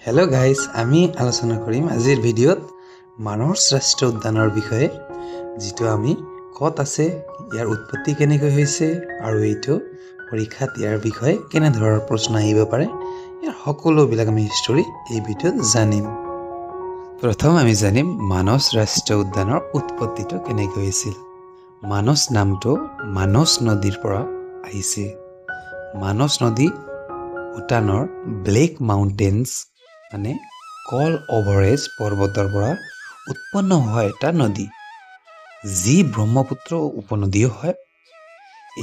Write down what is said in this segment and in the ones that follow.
Hello' guys, আমি আলোচনা কৰিম আজিৰ ভিডিঅ'ত মানস ৰাষ্ট্ৰীয় উদ্যানৰ বিষয়ে, যিটো আমি ক'ত আছে, ইয়াৰ উৎপত্তি কেনেকৈ হৈছে আৰু এইটো পৰীক্ষাত ইয়াৰ বিষয়ে কেনেধৰণৰ প্ৰশ্ন আহিব পাৰে, ইয়াৰ সকলোবিলাক আমি হিষ্টৰী এই ভিডিঅ'ত জানিম। প্ৰথম আমি জানিম মানস ৰাষ্ট্ৰীয় উদ্যানৰ উৎপত্তিটো কেনেকৈ হৈছিল। মানস নামটো মানস নদীৰ পৰা আহিছে। মানস নদী ভূটানৰ ব্লেক মাউণ্টেন্স মানে কল অভাৰেজ পৰ্বতৰ পৰা উৎপন্ন হোৱা এটা নদী, যি ব্ৰহ্মপুত্ৰ উপনদীও হয়।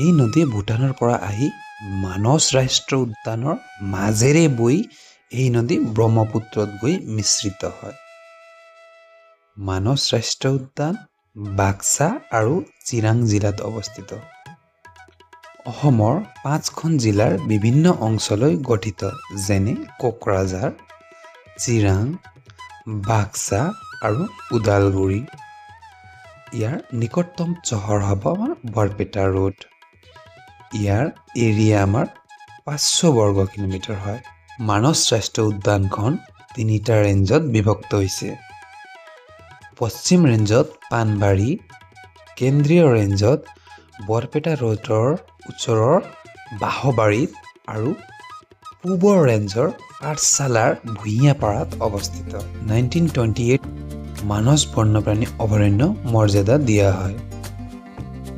এই নদী ভূটানৰ পৰা আহি মানস ৰাষ্ট্ৰীয় উদ্যানৰ মাজেৰে বৈ এই নদী ব্ৰহ্মপুত্ৰত গৈ মিশ্ৰিত হয়। মানস ৰাষ্ট্ৰীয় উদ্যান বাক্সা আৰু চিৰাং জিলাত অৱস্থিত। অসমৰ 5খন জিলাৰ বিভিন্ন অঞ্চললৈ গঠিত, যেনে কোকৰাঝাৰ, চিৰাং, বাক্সা আৰু ওদালগুৰি। ইয়াৰ নিকটতম চহৰ হ'ব আমাৰ বৰপেটা ৰোড। ইয়াৰ এৰিয়া আমাৰ 500 বৰ্গ কিলোমিটাৰ হয়। মানস ৰাষ্ট্ৰীয় উদ্যানখন 3টা ৰেঞ্জত বিভক্ত হৈছে। পশ্চিম ৰেঞ্জত পানবাৰী, কেন্দ্ৰীয় ৰেঞ্জত বৰপেটা ৰোডৰ ওচৰৰ বাহবাৰীত আৰু পূবৰ ৰেঞ্জৰ পাঠশালাৰ ভূঞাপাৰাত অৱস্থিত। 1928 মানস বন্যপ্ৰাণী অভয়াৰণ্য মৰ্যাদা দিয়া হয়।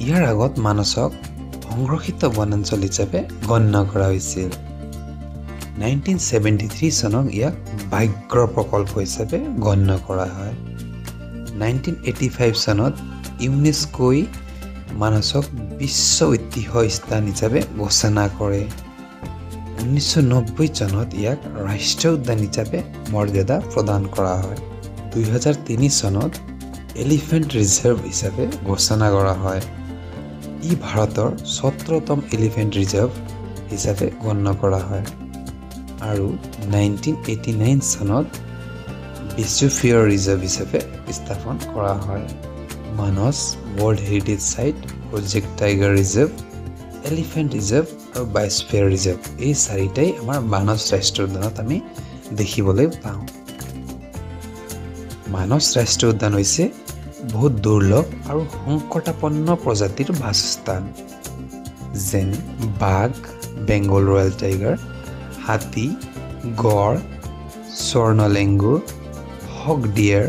ইয়াৰ আগত মানসক সংৰক্ষিত বনাঞ্চল হিচাপে গণ্য কৰা হৈছিল। 1973 চনক ইয়াক ব্যাঘ্ৰ প্ৰকল্প হিচাপে গণ্য কৰা হয়। 1985 চনত ইউনেস্কোই মানসক বিশ্ব ঐতিহ্য স্থান হিচাপে ঘোষণা কৰে। 1990 চনত ইয়াক ৰাষ্ট্ৰীয় উদ্যান হিচাপে মৰ্যাদা প্ৰদান কৰা হয়। 2003 চনত এলিফেণ্ট ৰিজাৰ্ভ হিচাপে ঘোষণা কৰা হয়। ই ভাৰতৰ 17তম এলিফেণ্ট ৰিজাৰ্ভ হিচাপে গণ্য কৰা হয় আৰু 1989 চনত বিশ্বফিয়ৰ ৰিজাৰ্ভ হিচাপে স্থাপন কৰা হয়। Manas world heritage site, project tiger reserve, elephant reserve আৰু বায়'স্ফিয়াৰ ৰিজাৰ্ভ, এই 4টাই আমাৰ মানস ৰাষ্ট্ৰীয় উদ্যানত আমি দেখিবলৈ পাওঁ। মানস ৰাষ্ট্ৰীয় উদ্যান হৈছে বহুত দুৰ্লভ আৰু সংকটাপন্ন প্ৰজাতিৰ বাসস্থান, যেনে বাঘ, বেংগল ৰয়েল টাইগাৰ, হাতী, গড়, স্বৰ্ণলেংগুৰ, হক ডিয়াৰ,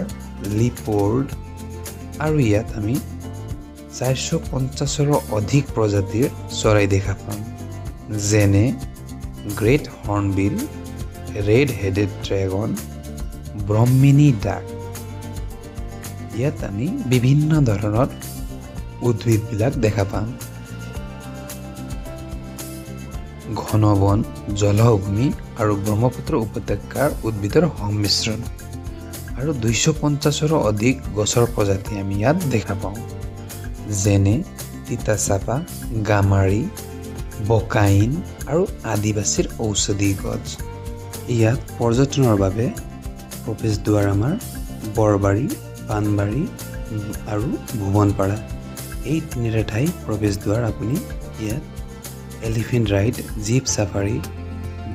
লিপৰ্ড, আৰু ইয়াত আমি 450ৰো অধিক প্ৰজাতিৰ চৰাই দেখা পাম, যেনে great hornbill, red headed dragon, Brahminy duck. ইয়াত আমি বিভিন্ন ধৰণৰ উদ্ভিদবিলাক দেখা পাম। ঘন বন, জলভূমি আৰু ব্ৰহ্মপুত্ৰ উপত্যকাৰ উদ্ভিদৰ সংমিশ্ৰণ, আৰু 250ৰো অধিক গছৰ প্ৰজাতি আমি ইয়াত দেখা পাওঁ, যেনে তিতাচাপা, গামাৰি, বকাইন আৰু আদিবাসীৰ ঔষধি গছ। ইয়াত পৰ্যটনৰ বাবে প্ৰৱেশ দুৱাৰ আমাৰ বৰবাৰী, পানবাৰী আৰু ভুৱনপাৰা, এই 3টা ঠাই প্ৰৱেশ দুৱাৰ। আপুনি ইয়াত এলিফেণ্ট ৰাইড, জীপ চাফাৰী,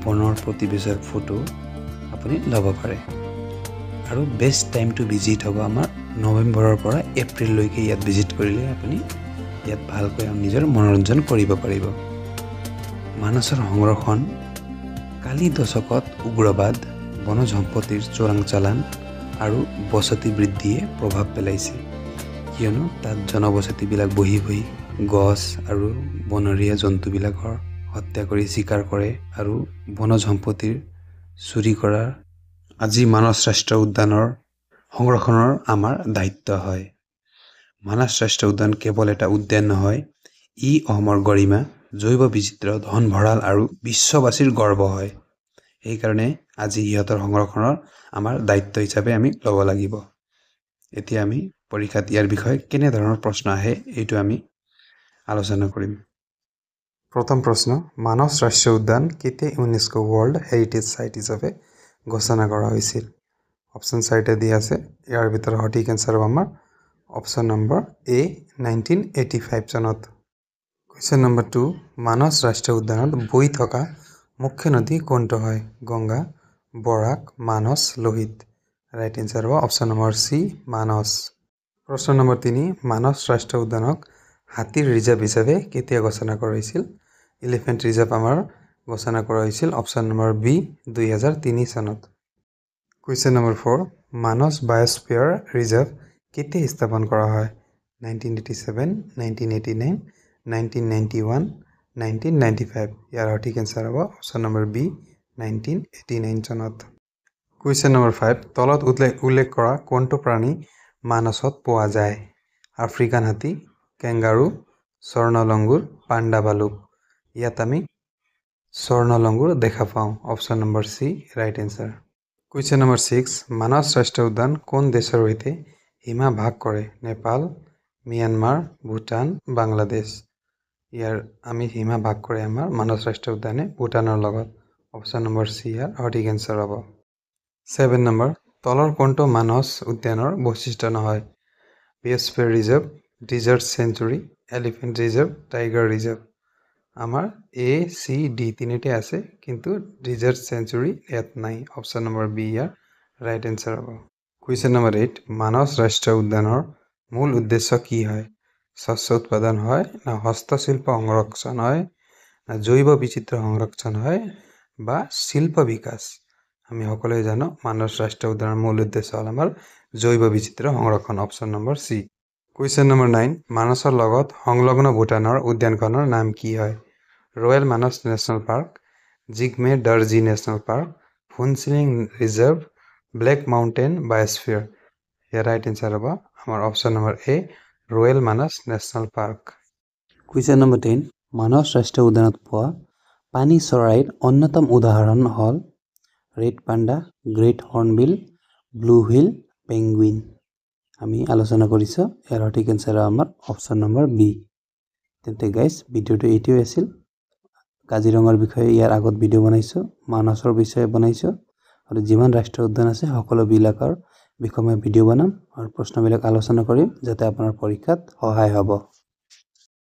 বনৰ প্ৰতিবেশৰ ফটো আপুনি ল'ব পাৰে। আৰু বেষ্ট টাইম টু ভিজিট হ'ব আমাৰ নৱেম্বৰৰ পৰা এপ্ৰিললৈকে। ইয়াত ভিজিট কৰিলে আপুনি ইয়াত ভালকৈ নিজৰ মনোৰঞ্জন কৰিব পাৰিব। মানসৰ সংৰক্ষণ কালি দশকত উগ্ৰবাদ, বনজ সম্পত্তিৰ চোৰাং চালান আৰু বসতি বৃদ্ধিয়ে প্ৰভাৱ পেলাইছে, কিয়নো তাত জনবসতিবিলাক বহি বহি গছ আৰু বনৰীয়া জন্তুবিলাকৰ হত্যা কৰি চিকাৰ কৰে আৰু বনজ সম্পত্তিৰ চুৰি কৰাৰ আজি মানস ৰাষ্ট্ৰীয় উদ্যানৰ সংৰক্ষণৰ আমাৰ দায়িত্ব হয়। মানস ৰাষ্ট্ৰীয় উদ্যান কেৱল এটা উদ্যান নহয়, ই অসমৰ গৰিমা, জৈৱ বিচিত্ৰ, ধন ভঁৰাল আৰু বিশ্ববাসীৰ গৰ্ব হয়। সেইকাৰণে আজি ইহঁতৰ সংৰক্ষণৰ আমাৰ দায়িত্ব হিচাপে আমি ল'ব লাগিব। এতিয়া আমি পৰীক্ষাত ইয়াৰ বিষয়ে কেনেধৰণৰ প্ৰশ্ন আহে এইটো আমি আলোচনা কৰিম। প্ৰথম প্ৰশ্ন, মানস ৰাষ্ট্ৰীয় উদ্যান কেতিয়া ইউনেস্কো ৱৰ্ল্ড হেৰিটেজ চাইট হিচাপে ঘোষণা কৰা হৈছিল? অপশ্যন 4টা দিয়া আছে। ইয়াৰ ভিতৰত সঠিক এনচাৰ হ'ব আমাৰ অপশ্যন নম্বৰ এ, 1985 চনত। কুৱেশ্যন নম্বৰ 2, মানস ৰাষ্ট্ৰীয় উদ্যানত বৈ থকা মুখ্য নদী কোনটো হয়? গংগা, বৰাক, মানস, লোহিত। ৰাইট এনচাৰ হ'ব অপশ্যন নম্বৰ চি মানস। প্ৰশ্ন নম্বৰ 3 মানস ৰাষ্ট্ৰীয় উদ্যানক হাতীৰ ৰিজাৰ্ভ হিচাপে কেতিয়া ঘোষণা কৰা হৈছিল? এলিফেণ্ট ৰিজাৰ্ভ আমাৰ ঘোষণা কৰা হৈছিল অপশ্যন নম্বৰ বি 2003 চনত। কুৱেশ্যন নম্বৰ 4 মানস বায়'স্ফিয়াৰ ৰিজাৰ্ভ কেতিয়া স্থাপন কৰা হয়? 1987, 1989, 1991, 1995। ইয়াৰ সঠিক এনচাৰ হ'ব অপশ্যন নম্বৰ বি 1989 চনত। কুৱেশ্যন নম্বৰ 5 তলত উল্লেখ কৰা কোনটো প্ৰাণী মানসত পোৱা যায়? আফ্ৰিকান হাতী, কেংগাৰু, স্বৰ্ণলংগুৰ, পাণ্ডা ভালুক। ইয়াত আমি স্বৰ্ণলংগুৰ দেখা পাওঁ option number C right answer. Question number 6 মানস ৰাষ্ট্ৰীয় উদ্যান কোন দেশৰ সৈতে সীমা ভাগ কৰে? নেপাল, ম্যানমাৰ, ভূটান, বাংলাদেশ। ইয়াৰ আমি সীমা ভাগ কৰে আমাৰ মানস ৰাষ্ট্ৰীয় উদ্যানে ভূটানৰ লগত অপশ্যন নম্বৰ চি ইয়াৰ সঠিক এনচাৰ হ'ব। 7 নম্বৰ তলৰ কোনটো মানস উদ্যানৰ বৈশিষ্ট্য নহয়? Biosphere reserve, desert century, elephant reserve, tiger reserve. আমাৰ এ চি ডি তিনিটা আছে কিন্তু ডিজাৰ্ট চেঞ্চুৰী ইয়াত নাই অপশ্যন নম্বৰ বি ইয়াৰ ৰাইট এনচাৰ হ'ব। কুৱেশ্যন নম্বৰ 8 মানস ৰাষ্ট্ৰীয় উদ্যানৰ মূল উদ্দেশ্য কি হয়? শস্য উৎপাদন হয় না হস্তশিল্প সংৰক্ষণ হয় না জৈৱ বিচিত্ৰ সংৰক্ষণ হয় বা শিল্প বিকাশ? আমি সকলোৱে জানো মানস ৰাষ্ট্ৰীয় উদ্যানৰ মূল উদ্দেশ্য হ'ল আমাৰ জৈৱ বিচিত্ৰ সংৰক্ষণ option number C. Question number 9 মানসৰ লগত সংলগ্ন ভূটানৰ উদ্যানখনৰ নাম কি হয়? Royal Manas National Park, Jigme Dorji National Park, Phuntsholing reserve, black mountain biosphere. ইয়াৰ ৰাইট এনচাৰ হ'ব আমাৰ option number A Royal Manas National Park. Question number 10 Manas ৰাষ্ট্ৰীয় উদ্যানত পোৱা পানী চৰাইৰ অন্যতম উদাহৰণ হ'ল red panda, great hornbill, blue whale, penguin. আমি আলোচনা কৰিছোঁ ইয়াৰ সঠিক এনচাৰ আমাৰ অপশ্যন নম্বৰ বি। তেন্তে গাইজ ভিডিঅ'টো এইটোৱে আছিল। কাজিৰঙাৰ বিষয়ে ইয়াৰ আগত ভিডিঅ' বনাইছোঁ, মানসৰ বিষয়ে বনাইছোঁ আৰু যিমান ৰাষ্ট্ৰীয় উদ্যান আছে সকলোবিলাকৰ বিষয়ে মই ভিডিঅ' বনাম আৰু প্ৰশ্নবিলাক আলোচনা কৰিম যাতে আপোনাৰ পৰীক্ষাত সহায় হ'ব।